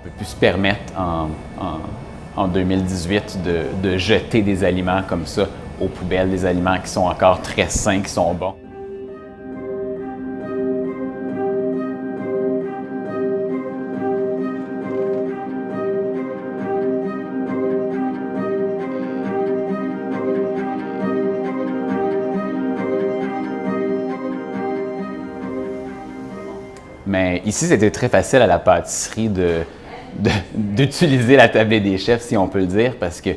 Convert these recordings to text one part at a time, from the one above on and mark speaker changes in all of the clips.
Speaker 1: On ne peut plus se permettre en 2018 de jeter des aliments comme ça aux poubelles, des aliments qui sont encore très sains, qui sont bons. Mais ici, c'était très facile à la pâtisserie d'utiliser la tablée des chefs, si on peut le dire, parce que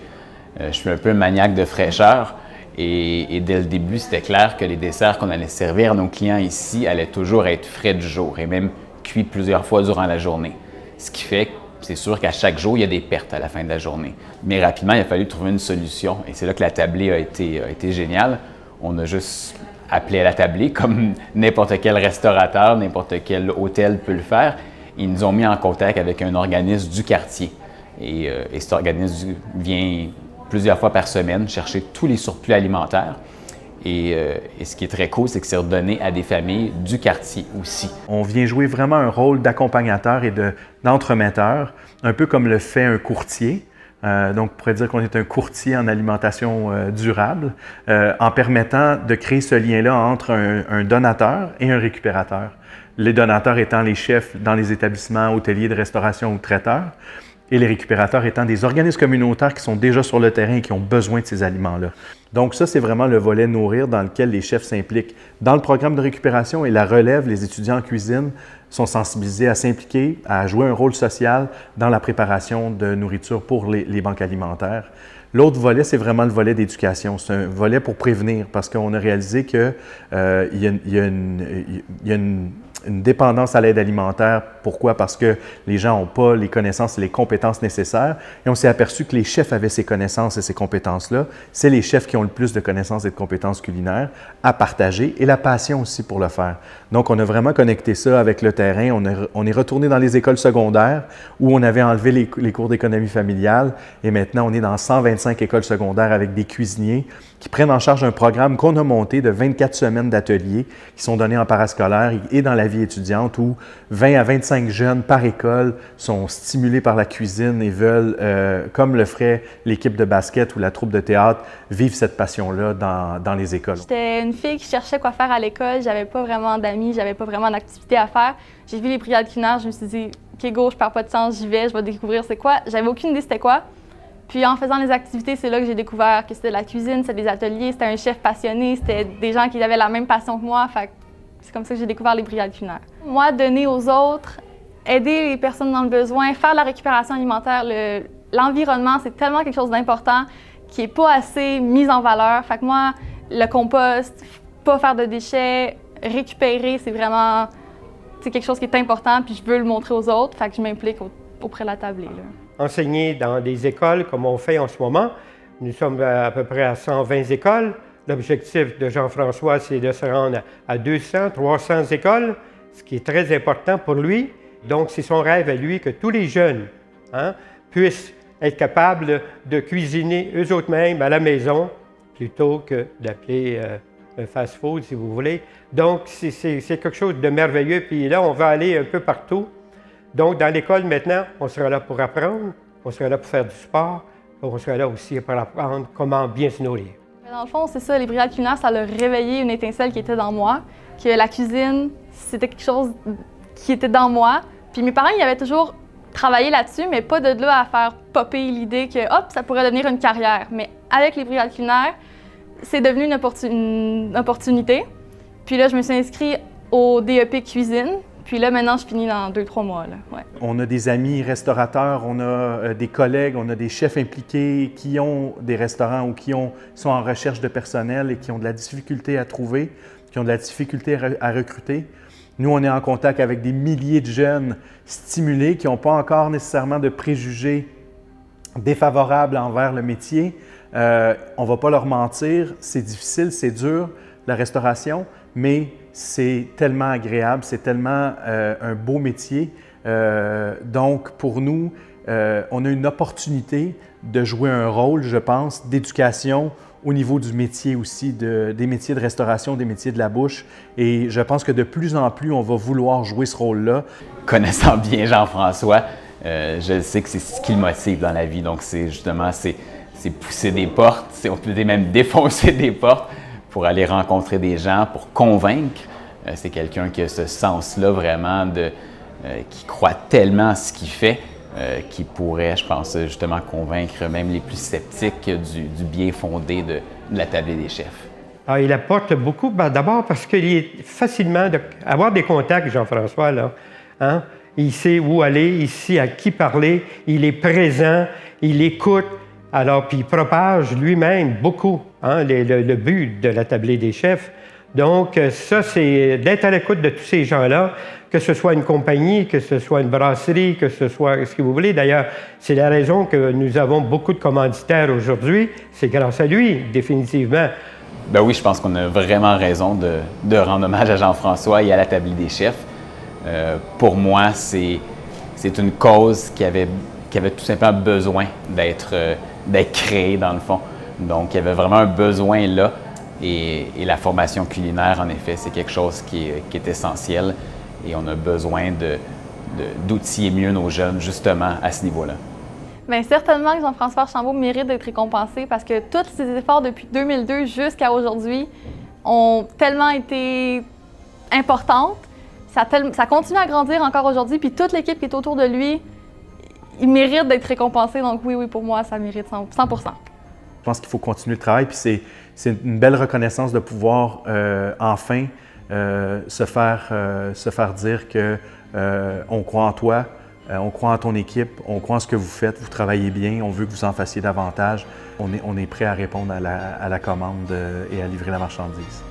Speaker 1: je suis un peu maniaque de fraîcheur. Et dès le début, c'était clair que les desserts qu'on allait servir à nos clients ici allaient toujours être frais du jour et même cuits plusieurs fois durant la journée. Ce qui fait que c'est sûr qu'à chaque jour, il y a des pertes à la fin de la journée. Mais rapidement, il a fallu trouver une solution et c'est là que la tablée a été géniale. On a juste appelé à la tablée comme n'importe quel restaurateur, n'importe quel hôtel peut le faire. Ils nous ont mis en contact avec un organisme du quartier. Et cet organisme vient plusieurs fois par semaine chercher tous les surplus alimentaires. Et ce qui est très cool, c'est que c'est redonné à des familles du quartier aussi.
Speaker 2: On vient jouer vraiment un rôle d'accompagnateur et d'entremetteur, un peu comme le fait un courtier. Donc, on pourrait dire qu'on est un courtier en alimentation durable, en permettant de créer ce lien-là entre un donateur et un récupérateur. Les donateurs étant les chefs dans les établissements hôteliers de restauration ou traiteurs, et les récupérateurs étant des organismes communautaires qui sont déjà sur le terrain et qui ont besoin de ces aliments-là. Donc ça, c'est vraiment le volet nourrir dans lequel les chefs s'impliquent. Dans le programme de récupération et la relève, les étudiants en cuisine sont sensibilisés à s'impliquer, à jouer un rôle social dans la préparation de nourriture pour les banques alimentaires. L'autre volet, c'est vraiment le volet d'éducation. C'est un volet pour prévenir parce qu'on a réalisé qu'il y a une dépendance à l'aide alimentaire. Pourquoi? Parce que les gens n'ont pas les connaissances et les compétences nécessaires. Et on s'est aperçu que les chefs avaient ces connaissances et ces compétences-là. C'est les chefs qui ont le plus de connaissances et de compétences culinaires à partager et la passion aussi pour le faire. Donc, on a vraiment connecté ça avec le terrain. On est retourné dans les écoles secondaires où on avait enlevé les cours d'économie familiale et maintenant, on est dans 125 écoles secondaires avec des cuisiniers qui prennent en charge un programme qu'on a monté de 24 semaines d'ateliers qui sont donnés en parascolaire et dans la vie étudiante où 20 à 25 jeunes par école sont stimulés par la cuisine et veulent, comme le ferait l'équipe de basket ou la troupe de théâtre, vivre cette passion-là dans les écoles.
Speaker 3: J'étais une fille qui cherchait quoi faire à l'école, j'avais pas vraiment d'amis, j'avais pas vraiment d'activité à faire. J'ai vu les brigades culinaires, je me suis dit « OK, go, je perds pas de temps, j'y vais, je vais découvrir c'est quoi ». J'avais aucune idée c'était quoi. Puis en faisant les activités, c'est là que j'ai découvert que c'était de la cuisine, c'était des ateliers, c'était un chef passionné, c'était des gens qui avaient la même passion que moi. Fait que c'est comme ça que j'ai découvert les brigades culinaires. Moi, donner aux autres, aider les personnes dans le besoin, faire de la récupération alimentaire, l'environnement, c'est tellement quelque chose d'important qui n'est pas assez mis en valeur. Fait que moi, le compost, pas faire de déchets, récupérer, c'est vraiment quelque chose qui est important, puis je veux le montrer aux autres. Fait que je m'implique auprès de la tablée. Là.
Speaker 4: Enseigner dans des écoles comme on fait en ce moment. Nous sommes à peu près à 120 écoles. L'objectif de Jean-François, c'est de se rendre à 200, 300 écoles, ce qui est très important pour lui. Donc, c'est son rêve à lui que tous les jeunes puissent être capables de cuisiner eux-mêmes à la maison plutôt que d'appeler un fast-food, si vous voulez. Donc, c'est quelque chose de merveilleux. Puis là, on va aller un peu partout. Donc, dans l'école, maintenant, on sera là pour apprendre, on sera là pour faire du sport, on sera là aussi pour apprendre comment bien se nourrir.
Speaker 3: Dans le fond, c'est ça, les brigades culinaires, ça a réveillé une étincelle qui était dans moi, que la cuisine, c'était quelque chose qui était dans moi. Puis mes parents, ils avaient toujours travaillé là-dessus, mais pas de là à faire popper l'idée que, hop, ça pourrait devenir une carrière. Mais avec les brigades culinaires, c'est devenu une opportunité. Puis là, je me suis inscrite au DEP cuisine. Puis là, maintenant, je finis dans 2-3 mois. Là. Ouais.
Speaker 2: On a des amis restaurateurs, on a des collègues, on a des chefs impliqués qui ont des restaurants ou qui sont en recherche de personnel et qui ont de la difficulté à trouver, qui ont de la difficulté à recruter. Nous, on est en contact avec des milliers de jeunes stimulés qui n'ont pas encore nécessairement de préjugés défavorables envers le métier. On ne va pas leur mentir, c'est difficile, c'est dur, la restauration, mais c'est tellement agréable, c'est tellement un beau métier. Donc, pour nous, on a une opportunité de jouer un rôle, je pense, d'éducation au niveau du métier aussi, des métiers de restauration, des métiers de la bouche. Et je pense que de plus en plus, on va vouloir jouer ce rôle-là.
Speaker 1: Connaissant bien Jean-François, Je sais que c'est ce qui le motive dans la vie. Donc, c'est justement, c'est pousser des portes, on peut dire même défoncer des portes pour aller rencontrer des gens, pour convaincre. C'est quelqu'un qui a ce sens-là vraiment qui croit tellement à ce qu'il fait, qui pourrait, je pense, justement convaincre même les plus sceptiques du bien fondé de la tablée des chefs.
Speaker 4: Ah, il apporte beaucoup, d'abord parce qu'il est facilement avoir des contacts, Jean-François, là. Hein? Il sait où aller, il sait à qui parler, il est présent, il écoute, alors puis il propage lui-même beaucoup le but de la tablée des chefs. Donc ça, c'est d'être à l'écoute de tous ces gens-là, que ce soit une compagnie, que ce soit une brasserie, que ce soit ce que vous voulez. D'ailleurs, c'est la raison que nous avons beaucoup de commanditaires aujourd'hui. C'est grâce à lui, définitivement.
Speaker 1: Ben oui, je pense qu'on a vraiment raison de rendre hommage à Jean-François et à la tablée des chefs. Pour moi, c'est une cause qui avait tout simplement besoin d'être créée, dans le fond. Donc, il y avait vraiment un besoin là. Et la formation culinaire, en effet, c'est quelque chose qui est essentiel. Et on a besoin d'outiller mieux nos jeunes, justement, à ce niveau-là.
Speaker 3: Bien, certainement que Jean-François Archambault mérite d'être récompensé parce que tous ses efforts depuis 2002 jusqu'à aujourd'hui ont tellement été importantes. Ça continue à grandir encore aujourd'hui, puis toute l'équipe qui est autour de lui, il mérite d'être récompensé. Donc oui, pour moi, ça mérite 100%.
Speaker 2: Je pense qu'il faut continuer le travail, puis c'est une belle reconnaissance de pouvoir enfin se faire dire que on croit en toi, on croit en ton équipe, on croit en ce que vous faites, vous travaillez bien, on veut que vous en fassiez davantage. On est prêt à répondre à la commande et à livrer la marchandise.